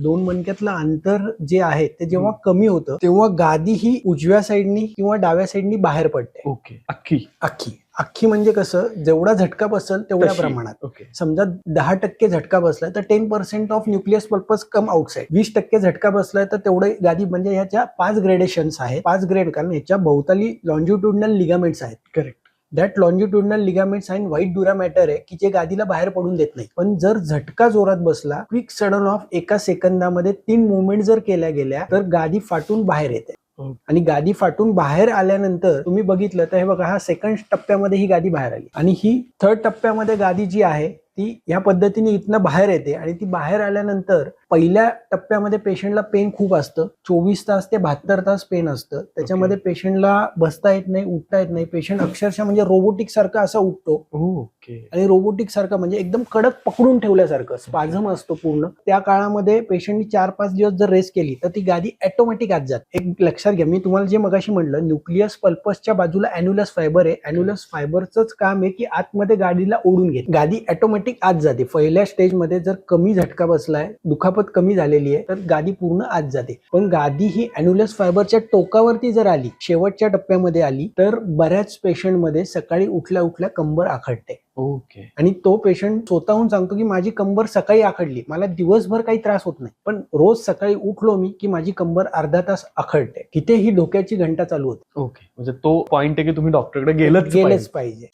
दोन मणक्यातलं अंतर जे आहे ते जेव्हा कमी होतं तेव्हा गादी ही उजव्या साईडनी किंवा डाव्या साईडनी बाहेर पडते. ओके. अख्खी अख्खी म्हणजे कसं, जेवढा झटका बसेल तेवढ्या तशी. प्रमाणात. ओके. समजा 10% झटका बसलाय तर 10% ऑफ न्यूक्लियस पल्पस कम आउटसाइड. 20% झटका बसलाय तर तेवढे गादी, म्हणजे ह्याच्या 5 ग्रेडेशन्स आहेत. 5 ग्रेड, कारण ह्याच्या भोवताली लॉन्जिट्युडनल लिगामेंट्स आहेत. करेक्ट. दॅट लॉन्जिट्युडनल लिगामेंट्स आणि व्हाईट ड्युरा मॅटर आहे की जे गादीला बाहेर पडून देत नाही. पण जर झटका जोरात बसला, क्विक सडन ऑफ एका सेकंदामध्ये 3 मुवमेंट जर केल्या गेल्या तर गादी फाटून बाहेर येते. आणि गादी फाटून बाहेर आल्यानंतर तुम्ही बघितलं तर हे बघा, हा सेकंड टप्प्यामध्ये ही गादी बाहेर आली आणि ही थर्ड टप्प्यामध्ये गादी जी आहे ती ह्या पद्धतीने इथनं बाहेर येते. आणि ती बाहेर आल्यानंतर पहिल्या टप्प्यामध्ये पेशंटला पेन खूप असतं, 24 तास ते 72 तास पेन असतं. त्याच्यामध्ये पेशंटला बसता येत नाही, उठता येत नाही. पेशंट अक्षरशः म्हणजे रोबोटिक सारखा असा उठतो. ओके. आणि रोबोटिक सारखं म्हणजे एकदम कडक पकडून ठेवल्यासारखं स्पाझम असतो पूर्ण. त्या काळामध्ये पेशंटनी 4-5 दिवस जर रेस्ट केली तर ती गादी ऑटोमॅटिक आत जाते. एक लक्षात घ्या, मी तुम्हाला जे मगाशी म्हटलं, न्यूक्लियस पल्पसच्या बाजूला अॅन्युलस फायबर आहे. अॅन्युलस फायबरचंच काम आहे की आतमध्ये गादीला ओढून घेते. गादी ऑटोमॅटिक आत जाते. पहिल्या स्टेजमध्ये जर कमी झटका बसलाय, दुखापत कमी झालेली आहे, तर गादी पूर्ण आत जाते. पण गादी ही अॅन्युलस फायबरच्या टोकावरती जर आली, शेवटच्या टप्प्यामध्ये आली, तर बऱ्याच पेशंटमध्ये सकाळी उठल्या उठल्या कंबर आखडते. ओके. आणि तो पेशंट स्वतःहून सांगतो की माझी कंबर सकाळी आखडली, मला दिवसभर काही त्रास होत नाही, पण रोज सकाळी उठलो मी की माझी कंबर अर्धा तास आखडते. तिथे ही डोक्याची घंटा चालू होते. ओके. म्हणजे तो पॉइंट आहे की तुम्ही डॉक्टरकडे गेलंच गेलंच पाहिजे.